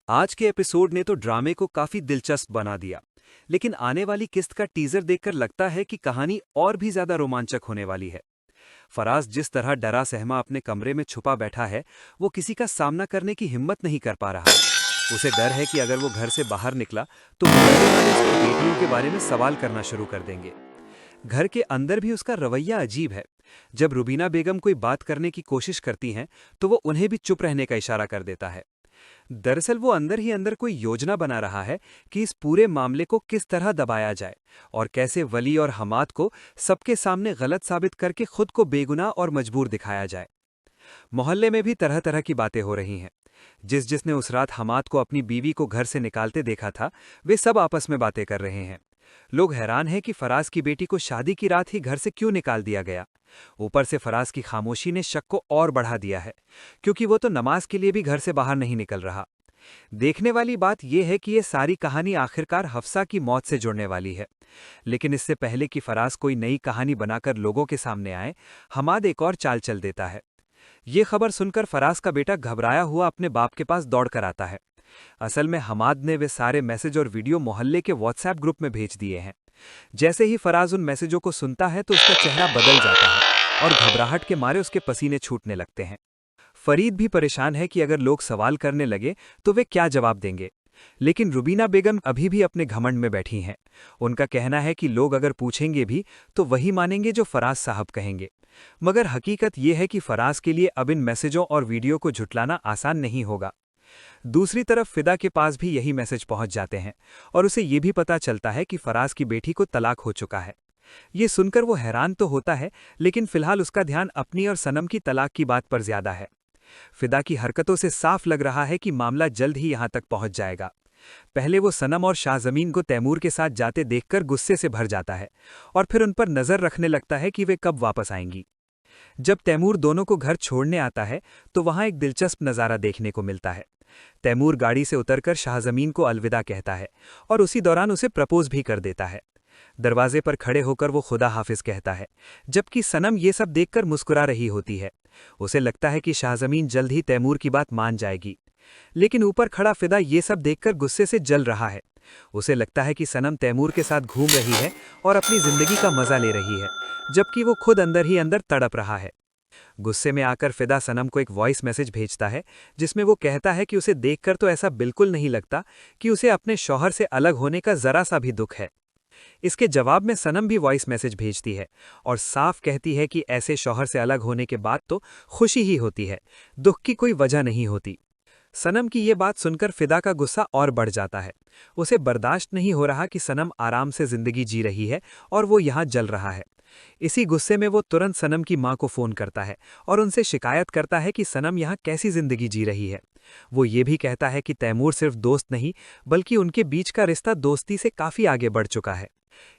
आज के एपिसोड ने तो ड्रामे को काफी दिलचस्प बना दिया। लेकिन आने वाली किस्त का टीजर देखकर लगता है कि कहानी और भी ज्यादा रोमांचक होने वाली है। फराज जिस तरह डरा सहमा अपने कमरे में छुपा बैठा है, वो किसी का सामना करने की हिम्मत नहीं कर पा रहा। उसे डर है कि अगर वो घर से बाहर निकला तो मोहल्ले वाले उसकी बेटियों के बारे में सवाल करना शुरू कर देंगे। घर के अंदर भी उसका रवैया अजीब है। जब रुबीना बेगम कोई बात करने की कोशिश करती हैं, तो वो उन्हें भी चुप रहने का इशारा कर देता है। दरअसल वो अंदर ही अंदर कोई योजना बना रहा है कि इस पूरे मामले को किस तरह दबाया जाए और कैसे वली और हमाद को सबके सामने गलत साबित करके खुद को बेगुनाह और मजबूर दिखाया जाए। मोहल्ले में भी तरह तरह की बातें हो रही हैं। जिसने उस रात हमाद को अपनी बीवी को घर से निकालते देखा था, वे सब आपस में बातें कर रहे हैं। लोग हैरान हैं कि फराज की बेटी को शादी की रात ही घर से क्यों निकाल दिया गया। ऊपर से फराज की खामोशी ने शक को और बढ़ा दिया है, क्योंकि वो तो नमाज के लिए भी घर से बाहर नहीं निकल रहा। देखने वाली बात यह है कि ये सारी कहानी आखिरकार हफ्सा की मौत से जुड़ने वाली है। लेकिन इससे पहले कि फराज कोई नई कहानी बनाकर लोगों के सामने आए, हमाद एक और चाल चल देता है। ये खबर सुनकर फराज का बेटा घबराया हुआ अपने बाप के पास दौड़ कर आता है। असल में हमाद ने वे सारे मैसेज और वीडियो मोहल्ले के व्हाट्सएप ग्रुप में भेज दिए हैं। जैसे ही फराज उन मैसेजों को सुनता है तो उसका चेहरा बदल जाता है और घबराहट के मारे उसके पसीने छूटने लगते हैं। फरीद भी परेशान है कि अगर लोग सवाल करने लगे तो वे क्या जवाब देंगे। लेकिन रुबीना बेगम अभी भी अपने घमंड में बैठी हैं। उनका कहना है कि लोग अगर पूछेंगे भी तो वही मानेंगे जो फराज साहब कहेंगे। मगर हकीकत यह है कि फराज के लिए अब इन मैसेजों और वीडियो को झुटलाना आसान नहीं होगा। दूसरी तरफ फिदा के पास भी यही मैसेज पहुंच जाते हैं और उसे ये भी पता चलता है कि फराज की बेटी को तलाक हो चुका है। ये सुनकर वो हैरान तो होता है, लेकिन फिलहाल उसका ध्यान अपनी और सनम की तलाक की बात पर ज्यादा है। फिदा की हरकतों से साफ लग रहा है कि मामला जल्द ही यहां तक पहुंच जाएगा। पहले वो सनम और शाहजमीन को तैमूर के साथ जाते देखकर गुस्से से भर जाता है और फिर उन पर नजर रखने लगता है कि वे कब वापस आएंगी। जब तैमूर दोनों को घर छोड़ने आता है तो वहां एक दिलचस्प नज़ारा देखने को मिलता है। तैमूर गाड़ी से उतरकर शाहजमीन को अलविदा कहता है और उसी दौरान उसे प्रपोज भी कर देता है। दरवाजे पर खड़े होकर वो खुदा हाफिज कहता है, जबकि सनम ये सब देखकर मुस्कुरा रही होती है। उसे लगता है कि शाहजमीन जल्द ही तैमूर की बात मान जाएगी। लेकिन ऊपर खड़ा फिदा ये सब देखकर गुस्से से जल रहा है। उसे लगता है कि सनम तैमूर के साथ घूम रही है और अपनी जिंदगी का मजा ले रही है, जबकि वो खुद अंदर ही अंदर तड़प रहा है। गुस्से में आकर फिदा सनम को एक वॉइस मैसेज भेजता है, जिसमें वो कहता है कि उसे देखकर तो ऐसा बिल्कुल नहीं लगता कि उसे अपने शौहर से अलग होने का जरा सा भी दुख है। इसके जवाब में सनम भी वॉइस मैसेज भेजती है और साफ कहती है कि ऐसे शौहर से अलग होने के बाद तो खुशी ही होती है, दुख की कोई वजह नहीं होती। सनम की ये बात सुनकर फिदा का गुस्सा और बढ़ जाता है। उसे बर्दाश्त नहीं हो रहा कि सनम आराम से जिंदगी जी रही है और वो यहाँ जल रहा है। इसी गुस्से में वो तुरंत सनम की मां को फोन करता है और उनसे शिकायत करता है कि सनम यहाँ कैसी जिंदगी जी रही है। वो ये भी कहता है कि तैमूर सिर्फ दोस्त नहीं, बल्कि उनके बीच का रिश्ता दोस्ती से काफी आगे बढ़ चुका है।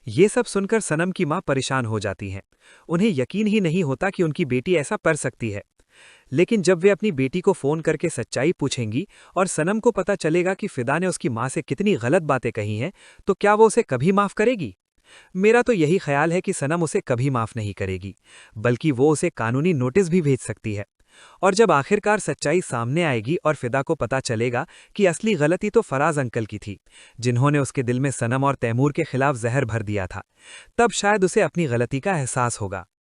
ये सब सुनकर सनम की मां परेशान हो जाती हैं। उन्हें यकीन ही नहीं होता कि उनकी बेटी ऐसा कर सकती है। लेकिन जब वे अपनी बेटी को फोन करके सच्चाई पूछेंगी और सनम को पता चलेगा कि फिदा ने उसकी मां से कितनी गलत बातें कही हैं, तो क्या वो उसे कभी माफ करेगी? मेरा तो यही ख्याल है कि सनम उसे कभी माफ नहीं करेगी, बल्कि वो उसे कानूनी नोटिस भी भेज सकती है। और जब आखिरकार सच्चाई सामने आएगी और फिदा को पता चलेगा कि असली गलती तो फराज अंकल की थी, जिन्होंने उसके दिल में सनम और तैमूर के खिलाफ जहर भर दिया था, तब शायद उसे अपनी गलती का एहसास होगा।